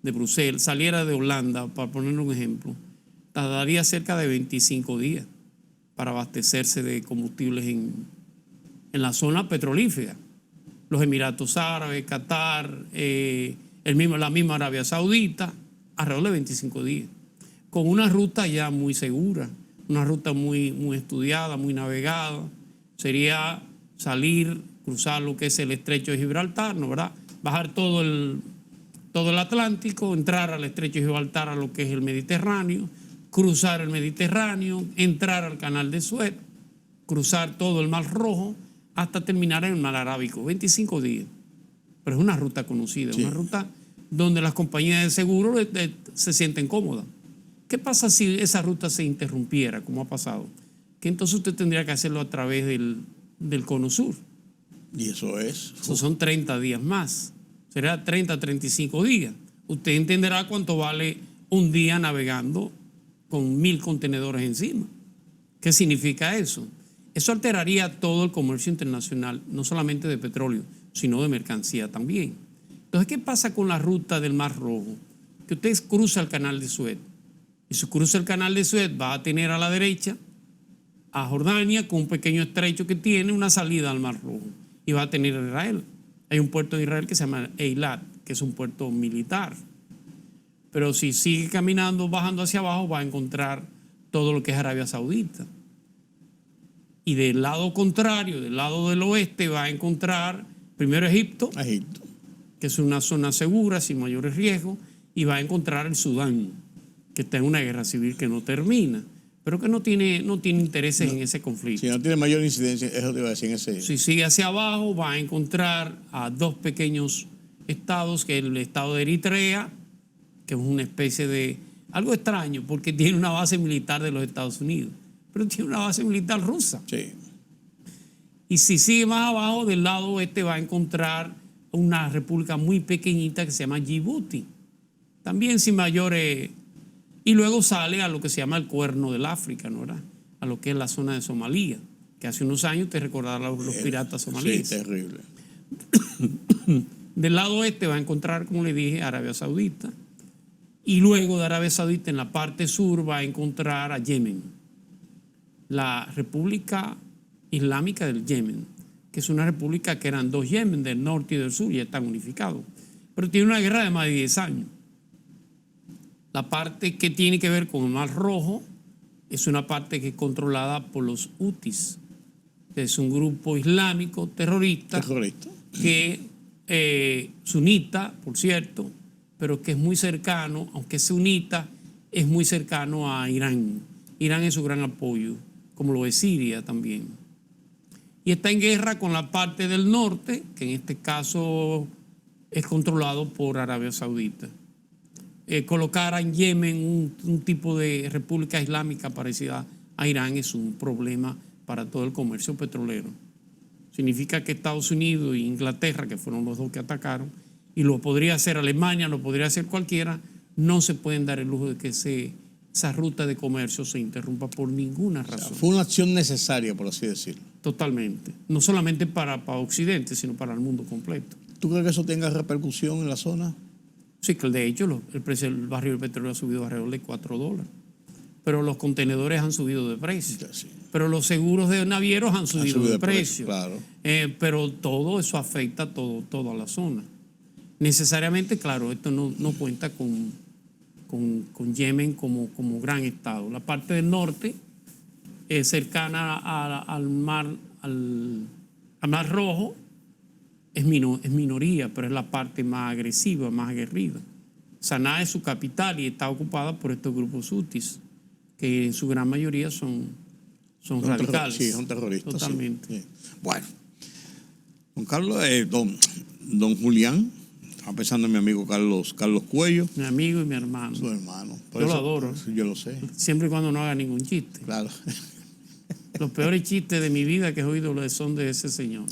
Bruselas, saliera de Holanda, para poner un ejemplo, tardaría cerca de 25 días para abastecerse de combustibles en la zona petrolífera. Los Emiratos Árabes, Qatar, la misma Arabia Saudita, alrededor de 25 días, con una ruta ya muy segura, una ruta muy, muy estudiada, muy navegada. Sería salir, cruzar lo que es el estrecho de Gibraltar, ¿no, verdad? Bajar todo el Atlántico, entrar al estrecho de Gibraltar, a lo que es el Mediterráneo, cruzar el Mediterráneo, entrar al canal de Suez, cruzar todo el Mar Rojo, hasta terminar en el Mar Arábico. 25 días. Pero es una ruta conocida, una ruta donde las compañías de seguro se sienten cómodas. ¿Qué pasa si esa ruta se interrumpiera, como ha pasado? Que entonces usted tendría que hacerlo a través del Cono Sur.
¿Y eso es?
Eso son 30 días más. Será 30, 35 días. Usted entenderá cuánto vale un día navegando con 1000 contenedores encima. ¿Qué significa eso? Eso alteraría todo el comercio internacional, no solamente de petróleo, sino de mercancía también. Entonces, ¿qué pasa con la ruta del Mar Rojo? Que usted cruza el canal de Suez. Y si cruza el canal de Suez, va a tener a la derecha a Jordania, con un pequeño estrecho que tiene una salida al Mar Rojo. Y va a tener a Israel. Hay un puerto de Israel que se llama Eilat, que es un puerto militar. Pero si sigue caminando, bajando hacia abajo, va a encontrar todo lo que es Arabia Saudita. Y del lado contrario, del lado del oeste, va a encontrar primero Egipto, que es una zona segura, sin mayores riesgos, y va a encontrar el Sudán, que está en una guerra civil que no termina. pero que no tiene intereses en ese conflicto.
Si no tiene mayor incidencia, eso te iba a decir en ese.
Si sigue hacia abajo, va a encontrar a dos pequeños estados, que es el estado de Eritrea, que es una especie de... algo extraño, porque tiene una base militar de los Estados Unidos, pero tiene una base militar rusa.
Sí.
Y si sigue más abajo, del lado oeste, va a encontrar una república muy pequeñita que se llama Djibouti, también sin mayores... Y luego sale a lo que se llama el Cuerno del África, ¿no? A lo que es la zona de Somalia, que hace unos años te recordarán los piratas somalíes.
Sí, terrible.
Del lado oeste va a encontrar, como le dije, Arabia Saudita. Y luego de Arabia Saudita, en la parte sur, va a encontrar a Yemen, la República Islámica del Yemen, que es una república que eran dos Yemen, del norte y del sur, y están unificados. Pero tiene una guerra de más de 10 años. La parte que tiene que ver con el Mar Rojo es una parte que es controlada por los Hutis, que es un grupo islámico terrorista. Que sunita, por cierto, pero que es muy cercano, aunque es sunita, es muy cercano a Irán. Irán es su gran apoyo, como lo es Siria también. Y está en guerra con la parte del norte, que en este caso es controlado por Arabia Saudita. Colocar en Yemen un tipo de república islámica parecida a Irán es un problema para todo el comercio petrolero. Significa que Estados Unidos e Inglaterra, que fueron los dos que atacaron, y lo podría hacer Alemania, lo podría hacer cualquiera, no se pueden dar el lujo de que esa ruta de comercio se interrumpa por ninguna razón.
O sea, fue una acción necesaria, por así decirlo.
Totalmente. No solamente para Occidente, sino para el mundo completo.
¿Tú crees que eso tenga repercusión en la zona?
Sí, que de hecho el precio del barril de petróleo ha subido alrededor de $4. Pero los contenedores han subido de precio.
Sí.
Pero los seguros de navieros han subido de precio.
Claro.
Pero todo eso afecta a toda la zona. Necesariamente, claro, esto no cuenta con Yemen como gran estado. La parte del norte, cercana al mar Rojo, es minoría, pero es la parte más agresiva, más aguerrida. Saná es su capital y está ocupada por estos grupos hutis, que en su gran mayoría son radicales.
Sí, son terroristas.
Totalmente.
Sí. Bueno, don Carlos, don Julián, estaba pensando en mi amigo Carlos Cuello.
Mi amigo y mi hermano.
Su hermano.
Yo lo adoro.
Yo lo sé.
Siempre y cuando no haga ningún chiste.
Claro.
Los peores chistes de mi vida que he oído son de ese señor.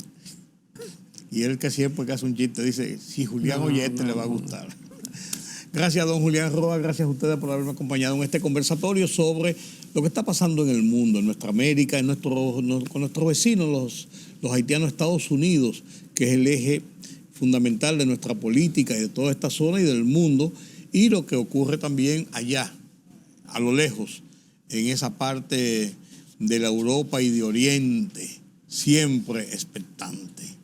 Y él que siempre que hace un chiste dice, si Julián oye le va a gustar. Gracias, don Julián Roa, gracias a ustedes por haberme acompañado en este conversatorio sobre lo que está pasando en el mundo, en nuestra América, con nuestros vecinos, los haitianos de Estados Unidos, que es el eje fundamental de nuestra política y de toda esta zona y del mundo, y lo que ocurre también allá, a lo lejos, en esa parte de la Europa y de Oriente, siempre expectante.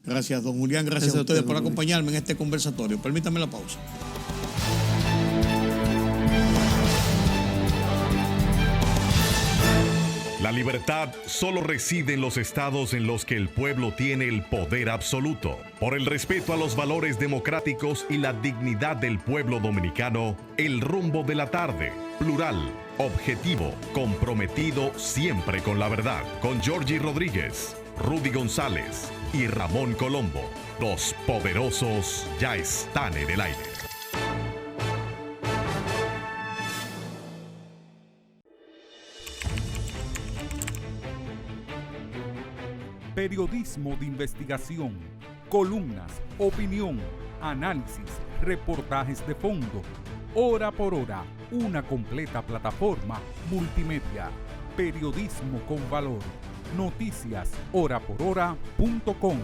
Gracias, don Julián. Gracias a ustedes por acompañarme en este conversatorio. Permítame la pausa.
La libertad solo reside en los estados en los que el pueblo tiene el poder absoluto. Por el respeto a los valores democráticos y la dignidad del pueblo dominicano, el rumbo de la tarde, plural, objetivo, comprometido siempre con la verdad. Con Georgie Rodríguez, Rudy González y Ramón Colombo. Los poderosos ya están en el aire.
Periodismo de investigación, columnas, opinión, análisis, reportajes de fondo. Hora por hora, una completa plataforma multimedia. Periodismo con valor. Noticias horaporhora.com.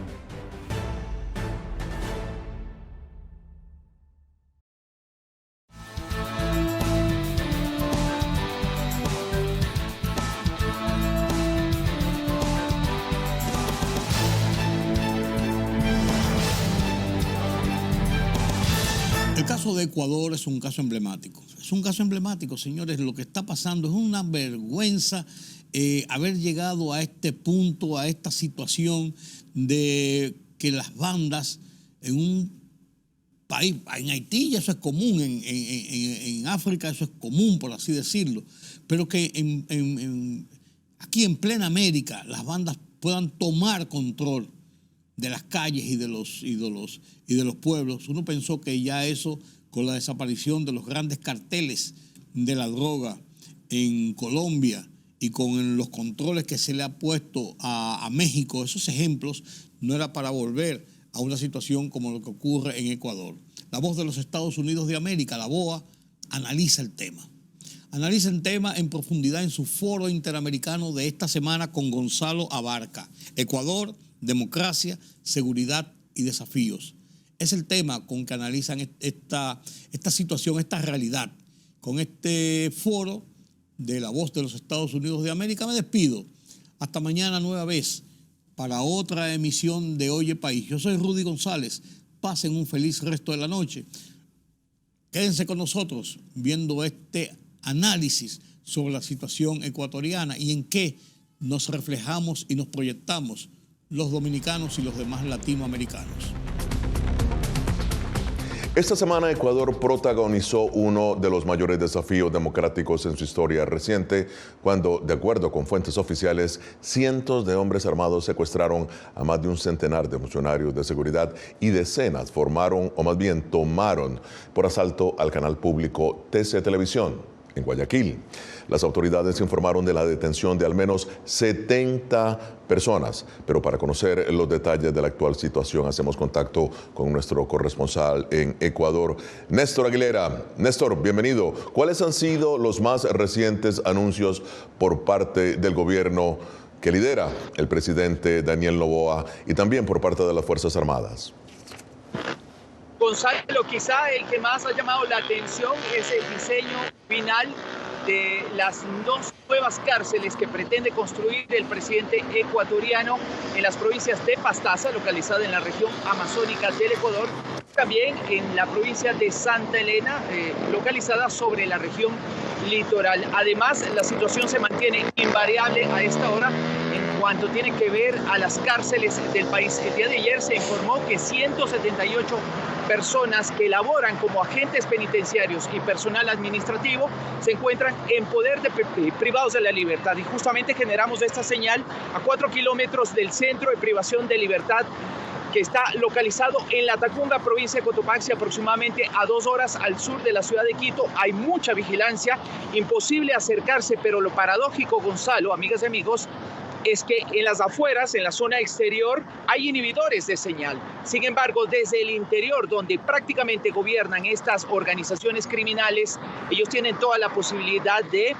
El caso de Ecuador es un caso emblemático. Es un caso emblemático, señores. Lo que está pasando es una vergüenza haber llegado a este punto, a esta situación de que las bandas en un En Haití eso es común, en África eso es común, por así decirlo, pero que aquí en plena América las bandas puedan tomar control de las calles y de los pueblos. Uno pensó que ya eso, con la desaparición de los grandes carteles de la droga en Colombia y con los controles que se le ha puesto a México, esos ejemplos, no era para volver a una situación como lo que ocurre en Ecuador. La Voz de los Estados Unidos de América, la VOA, analiza el tema. Analiza el tema en profundidad en su foro interamericano de esta semana con Gonzalo Abarca. Ecuador, democracia, seguridad y desafíos. Es el tema con que analizan esta situación, esta realidad. Con este foro de La Voz de los Estados Unidos de América me despido. Hasta mañana nueva vez para otra emisión de Oye País. Yo soy Rudy González. Pasen un feliz resto de la noche. Quédense con nosotros viendo este análisis sobre la situación ecuatoriana y en qué nos reflejamos y nos proyectamos los dominicanos y los demás latinoamericanos.
Esta semana Ecuador protagonizó uno de los mayores desafíos democráticos en su historia reciente, cuando, de acuerdo con fuentes oficiales, cientos de hombres armados secuestraron a más de un centenar de funcionarios de seguridad y decenas formaron, o más bien tomaron, por asalto al canal público TC Televisión en Guayaquil. Las autoridades informaron de la detención de al menos 70 personas, pero para conocer los detalles de la actual situación hacemos contacto con nuestro corresponsal en Ecuador, Néstor Aguilera. Néstor, bienvenido. ¿Cuáles han sido los más recientes anuncios por parte del gobierno que lidera el presidente Daniel Noboa y también por parte de las Fuerzas Armadas?
Gonzalo, quizá el que más ha llamado la atención es el diseño final de las dos nuevas cárceles que pretende construir el presidente ecuatoriano en las provincias de Pastaza, localizada en la región amazónica del Ecuador, también en la provincia de Santa Elena, localizada sobre la región litoral. Además, la situación se mantiene invariable a esta hora en cuanto tiene que ver a las cárceles del país. El día de ayer se informó que 178 personas que laboran como agentes penitenciarios y personal administrativo se encuentran en poder de privados de la libertad. Y justamente generamos esta señal a 4 kilómetros del centro de privación de libertad, que está localizado en La Tacunga, provincia de Cotopaxi, aproximadamente a 2 horas al sur de la ciudad de Quito. Hay mucha vigilancia, imposible acercarse, pero lo paradójico, Gonzalo, amigas y amigos, es que en las afueras, en la zona exterior, hay inhibidores de señal. Sin embargo, desde el interior, donde prácticamente gobiernan estas organizaciones criminales, ellos tienen toda la posibilidad de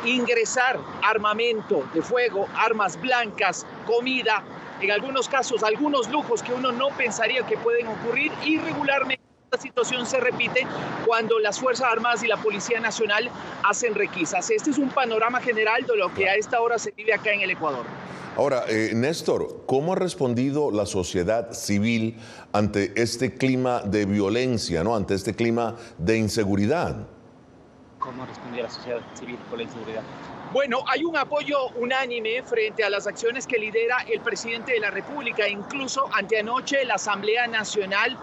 ingresar armamento de fuego, armas blancas, comida, en algunos casos, algunos lujos que uno no pensaría que pueden ocurrir. Irregularmente esta situación se repite cuando las Fuerzas Armadas y la Policía Nacional hacen requisas. Este es un panorama general de lo que a esta hora se vive acá en el Ecuador.
Ahora, Néstor, ¿cómo ha respondido la sociedad civil ante este clima de violencia, ¿no? Ante este clima de inseguridad?
¿Cómo ha respondido la sociedad civil por la inseguridad?
Bueno, hay un apoyo unánime frente a las acciones que lidera el presidente de la República. Incluso anteanoche la Asamblea Nacional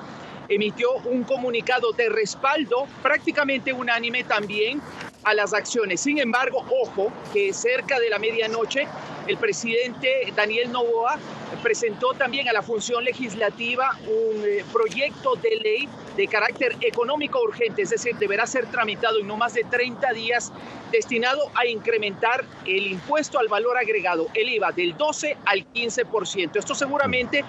emitió un comunicado de respaldo prácticamente unánime también a las acciones. Sin embargo, ojo, que cerca de la medianoche el presidente Daniel Noboa presentó también a la función legislativa un proyecto de ley de carácter económico urgente, es decir, deberá ser tramitado en no más de 30 días, destinado a incrementar el impuesto al valor agregado, el IVA, del 12 al 15%. Esto seguramente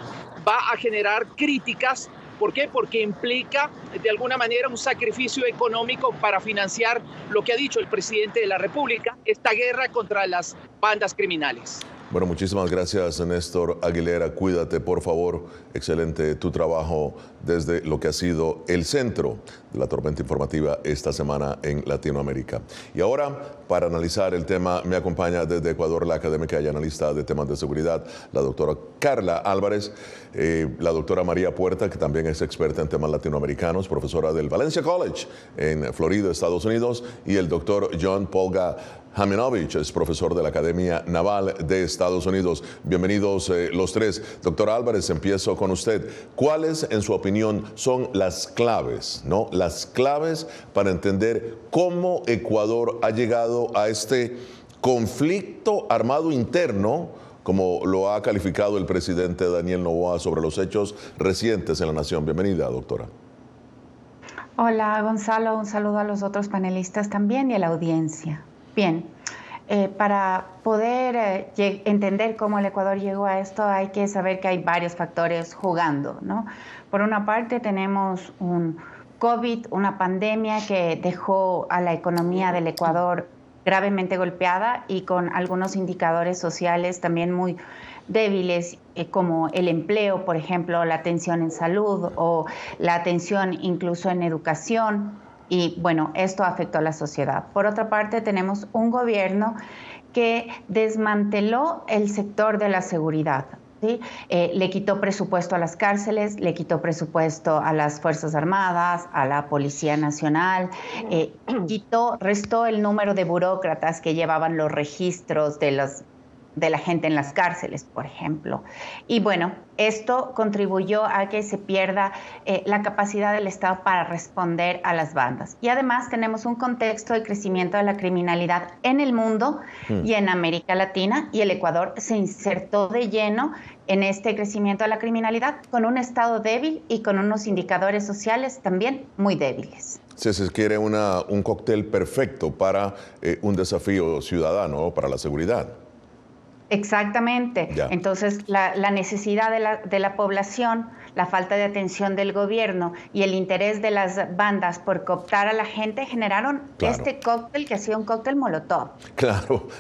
va a generar críticas. ¿Por qué? Porque implica de alguna manera un sacrificio económico para financiar lo que ha dicho el presidente de la República, esta guerra contra las bandas criminales.
Bueno, muchísimas gracias, Néstor Aguilera. Cuídate, por favor. Excelente tu trabajo desde lo que ha sido el centro de la tormenta informativa esta semana en Latinoamérica. Y ahora, para analizar el tema, me acompaña desde Ecuador la académica y analista de temas de seguridad, la doctora Carla Álvarez, la doctora María Puerta, que también es experta en temas latinoamericanos, profesora del Valencia College en Florida, Estados Unidos, y el doctor John Polga Haminovich, es profesor de la Academia Naval de Estados Unidos. Bienvenidos los tres. Doctora Álvarez, empiezo con usted. ¿Cuáles, en su opinión, son las claves, ¿no? Las claves para entender cómo Ecuador ha llegado a este conflicto armado interno, como lo ha calificado el presidente Daniel Noboa sobre los hechos recientes en la nación? Bienvenida, doctora.
Hola, Gonzalo. Un saludo a los otros panelistas también y a la audiencia. Bien, para poder entender cómo el Ecuador llegó a esto, hay que saber que hay varios factores jugando, ¿no? Por una parte tenemos un COVID, una pandemia que dejó a la economía del Ecuador gravemente golpeada y con algunos indicadores sociales también muy débiles, como el empleo, por ejemplo, la atención en salud o la atención incluso en educación. Y bueno, esto afectó a la sociedad. Por otra parte, tenemos un gobierno que desmanteló el sector de la seguridad, ¿sí? Le quitó presupuesto a las cárceles, le quitó presupuesto a las Fuerzas Armadas, a la Policía Nacional, restó el número de burócratas que llevaban los registros de la gente en las cárceles, por ejemplo. Y bueno, esto contribuyó a que se pierda la capacidad del Estado para responder a las bandas. Y además tenemos un contexto de crecimiento de la criminalidad en el mundo y en América Latina, y el Ecuador se insertó de lleno en este crecimiento de la criminalidad con un Estado débil y con unos indicadores sociales también muy débiles.
Se quiere un cóctel perfecto para un desafío ciudadano, para la seguridad.
Exactamente.
Ya.
Entonces, la necesidad de la población, la falta de atención del gobierno y el interés de las bandas por cooptar a la gente generaron este cóctel que ha sido un cóctel molotov.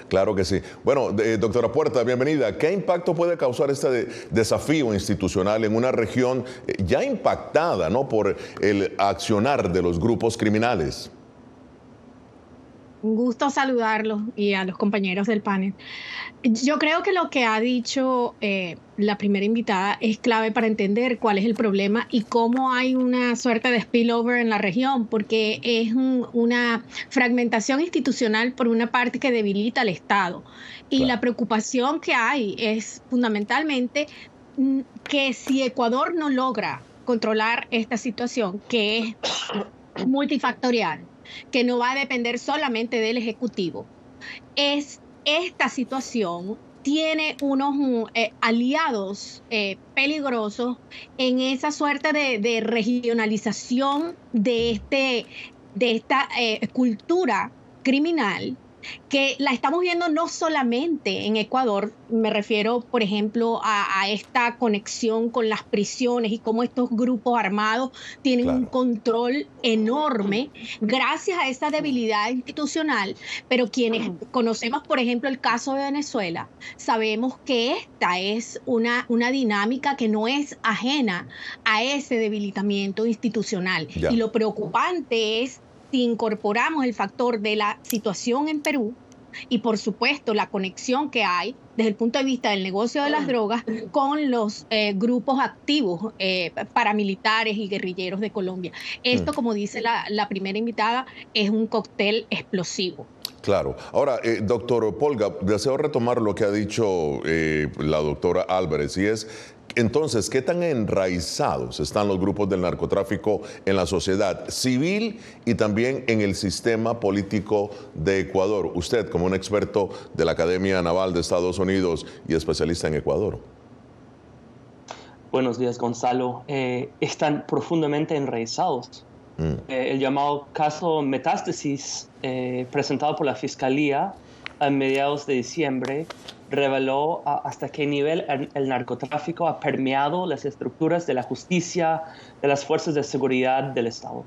Claro que sí. Bueno, doctora Puerta, bienvenida. ¿Qué impacto puede causar este desafío institucional en una región ya impactada, ¿no?, por el accionar de los grupos criminales?
Un gusto saludarlos y a los compañeros del panel. Yo creo que lo que ha dicho la primera invitada es clave para entender cuál es el problema y cómo hay una suerte de spillover en la región, porque es una fragmentación institucional por una parte que debilita al Estado. Y la preocupación que hay es fundamentalmente que si Ecuador no logra controlar esta situación, que es multifactorial, que no va a depender solamente del Ejecutivo, esta situación tiene unos aliados peligrosos en esa suerte de regionalización de esta cultura criminal, que la estamos viendo no solamente en Ecuador. Me refiero, por ejemplo, a esta conexión con las prisiones y cómo estos grupos armados tienen un control enorme gracias a esa debilidad institucional. Pero quienes conocemos, por ejemplo, el caso de Venezuela, sabemos que esta es una dinámica que no es ajena a ese debilitamiento institucional. Y lo preocupante es si incorporamos el factor de la situación en Perú y, por supuesto, la conexión que hay desde el punto de vista del negocio de las drogas con los grupos activos paramilitares y guerrilleros de Colombia. Esto, como dice la primera invitada, es un cóctel explosivo.
Claro. Ahora, doctor Polga, deseo retomar lo que ha dicho la doctora Álvarez, y es, entonces, ¿qué tan enraizados están los grupos del narcotráfico en la sociedad civil y también en el sistema político de Ecuador? Usted, como un experto de la Academia Naval de Estados Unidos y especialista en Ecuador.
Buenos días, Gonzalo. Están profundamente enraizados. El llamado caso Metástasis, presentado por la Fiscalía a mediados de diciembre, reveló hasta qué nivel el narcotráfico ha permeado las estructuras de la justicia, de las fuerzas de seguridad del Estado.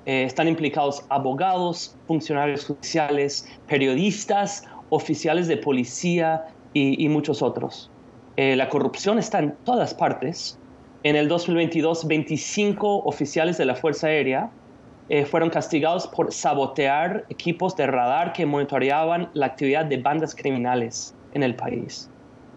Están implicados abogados, funcionarios judiciales, periodistas, oficiales de policía y muchos otros. La corrupción está en todas partes. En el 2022, 25 oficiales de la Fuerza Aérea fueron castigados por sabotear equipos de radar que monitoreaban la actividad de bandas criminales en el país.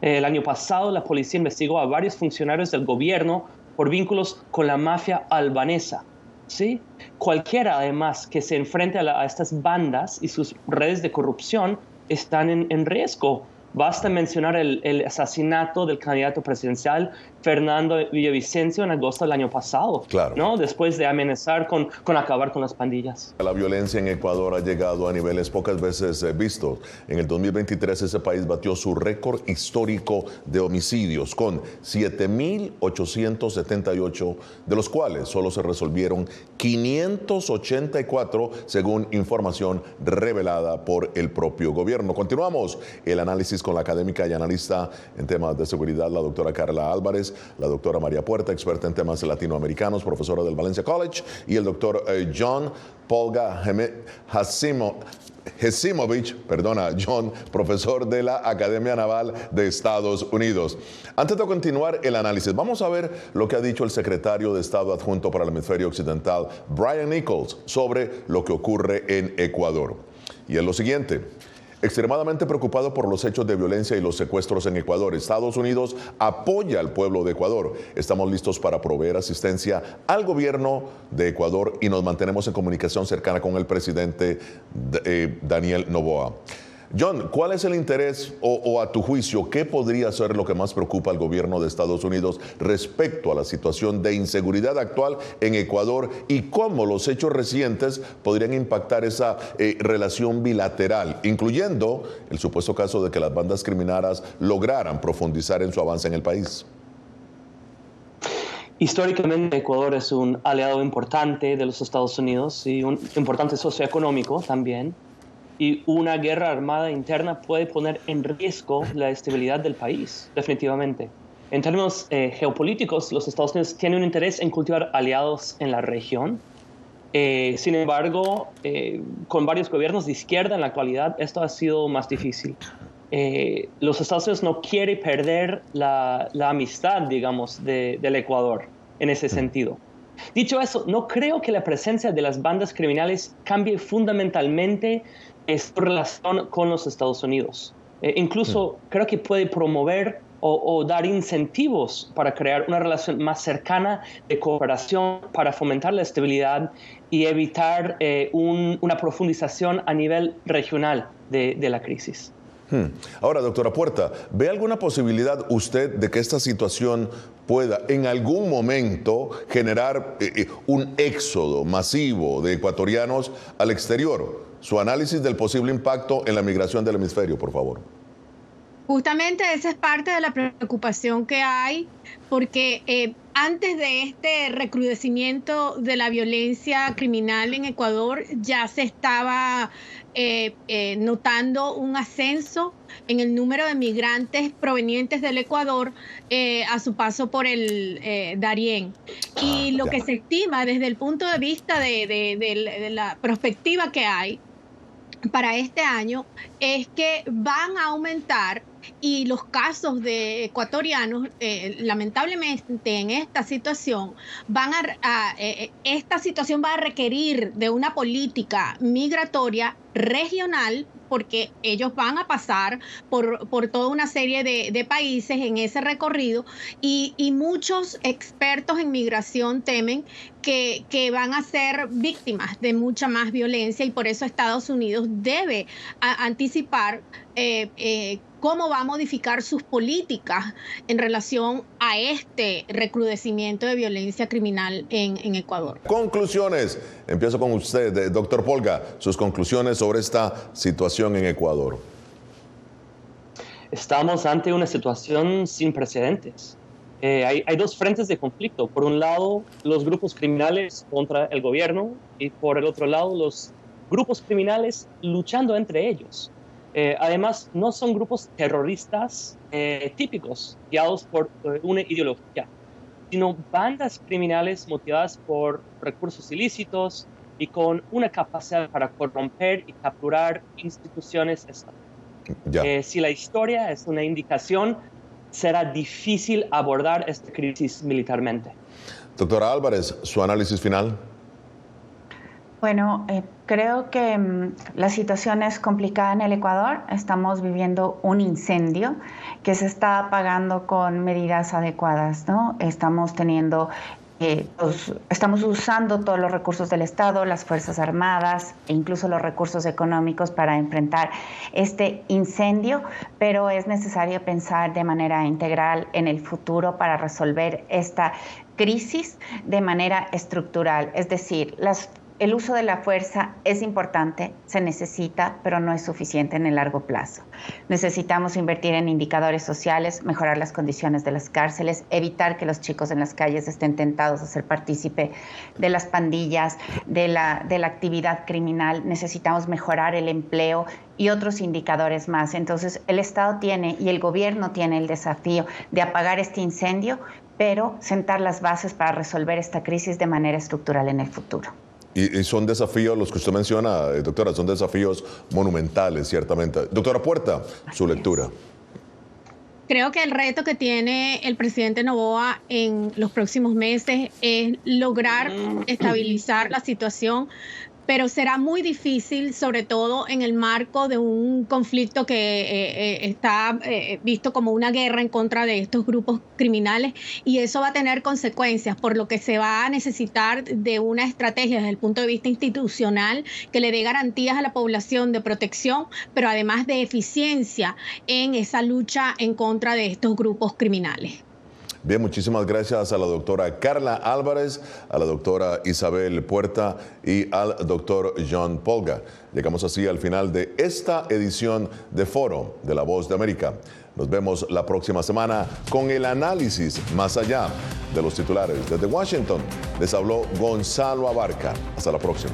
El año pasado, la policía investigó a varios funcionarios del gobierno por vínculos con la mafia albanesa. ¿Sí? Cualquiera, además, que se enfrente a estas bandas y sus redes de corrupción están en riesgo. Basta mencionar el asesinato del candidato presidencial Fernando Villavicencio en agosto del año pasado,
claro,
¿no? Después de amenazar con acabar con las pandillas.
La violencia en Ecuador ha llegado a niveles pocas veces vistos. En el 2023 ese país batió su récord histórico de homicidios con 7.878, de los cuales solo se resolvieron 584 según información revelada por el propio gobierno. Continuamos el análisis con la académica y analista en temas de seguridad, la doctora Carla Álvarez, la doctora María Puerta, experta en temas latinoamericanos, profesora del Valencia College, y el doctor John Polga Hesimovich, John, profesor de la Academia Naval de Estados Unidos. Antes de continuar el análisis, vamos a ver lo que ha dicho el secretario de Estado adjunto para el hemisferio occidental, Brian Nichols, sobre lo que ocurre en Ecuador. Y es lo siguiente: extremadamente preocupado por los hechos de violencia y los secuestros en Ecuador, Estados Unidos apoya al pueblo de Ecuador. Estamos listos para proveer asistencia al gobierno de Ecuador y nos mantenemos en comunicación cercana con el presidente Daniel Noboa. John, ¿cuál es el interés o a tu juicio, qué podría ser lo que más preocupa al gobierno de Estados Unidos respecto a la situación de inseguridad actual en Ecuador y cómo los hechos recientes podrían impactar esa relación bilateral, incluyendo el supuesto caso de que las bandas criminales lograran profundizar en su avance en el país?
Históricamente, Ecuador es un aliado importante de los Estados Unidos y un importante socioeconómico también. Y una guerra armada interna puede poner en riesgo la estabilidad del país, definitivamente. En términos geopolíticos, los Estados Unidos tienen un interés en cultivar aliados en la región. Sin embargo, con varios gobiernos de izquierda en la actualidad, esto ha sido más difícil. Los Estados Unidos no quieren perder la amistad, digamos, del Ecuador en ese sentido. Dicho eso, no creo que la presencia de las bandas criminales cambie fundamentalmente su relación con los Estados Unidos. Incluso creo que puede promover o dar incentivos para crear una relación más cercana de cooperación para fomentar la estabilidad y evitar una profundización a nivel regional de la crisis.
Ahora, doctora Puerta, ¿ve alguna posibilidad usted de que esta situación pueda en algún momento generar un éxodo masivo de ecuatorianos al exterior? Su análisis del posible impacto en la migración del hemisferio, por favor.
Justamente esa es parte de la preocupación que hay, porque antes de este recrudecimiento de la violencia criminal en Ecuador ya se estaba notando un ascenso en el número de migrantes provenientes del Ecuador a su paso por el Darién. Y lo que se estima desde el punto de vista de la perspectiva que hay para este año es que van a aumentar y los casos de ecuatorianos, lamentablemente en esta situación, esta situación va a requerir de una política migratoria regional, porque ellos van a pasar por toda una serie de países en ese recorrido y muchos expertos en migración temen que van a ser víctimas de mucha más violencia y por eso Estados Unidos debe anticipar cómo va a modificar sus políticas en relación a este recrudecimiento de violencia criminal en Ecuador.
Conclusiones. Empiezo con usted, doctor Polga, sus conclusiones sobre esta situación en Ecuador.
Estamos ante una situación sin precedentes. Hay dos frentes de conflicto. Por un lado, los grupos criminales contra el gobierno y por el otro lado, los grupos criminales luchando entre ellos. Además, no son grupos terroristas típicos, guiados por una ideología, sino bandas criminales motivadas por recursos ilícitos y con una capacidad para corromper y capturar instituciones estatales. Si la historia es una indicación, será difícil abordar esta crisis militarmente.
Doctora Álvarez, su análisis final.
Bueno, creo que la situación es complicada en el Ecuador. Estamos viviendo un incendio que se está apagando con medidas adecuadas, ¿no? Estamos usando todos los recursos del Estado, las Fuerzas Armadas e incluso los recursos económicos para enfrentar este incendio, pero es necesario pensar de manera integral en el futuro para resolver esta crisis de manera estructural. Es decir, el uso de la fuerza es importante, se necesita, pero no es suficiente en el largo plazo. Necesitamos invertir en indicadores sociales, mejorar las condiciones de las cárceles, evitar que los chicos en las calles estén tentados a ser partícipe de las pandillas, de la actividad criminal. Necesitamos mejorar el empleo y otros indicadores más. Entonces, el Estado tiene y el gobierno tiene el desafío de apagar este incendio, pero sentar las bases para resolver esta crisis de manera estructural en el futuro.
Y son desafíos, los que usted menciona, doctora, son desafíos monumentales, ciertamente. Doctora Puerta, su lectura.
Creo que el reto que tiene el presidente Noboa en los próximos meses es lograr estabilizar la situación, pero será muy difícil, sobre todo en el marco de un conflicto que está visto como una guerra en contra de estos grupos criminales, y eso va a tener consecuencias, por lo que se va a necesitar de una estrategia desde el punto de vista institucional que le dé garantías a la población de protección, pero además de eficiencia en esa lucha en contra de estos grupos criminales.
Bien, muchísimas gracias a la doctora Carla Álvarez, a la doctora Isabel Puerta y al doctor John Polga. Llegamos así al final de esta edición de Foro de La Voz de América. Nos vemos la próxima semana con el análisis más allá de los titulares. Desde Washington les habló Gonzalo Abarca. Hasta la próxima.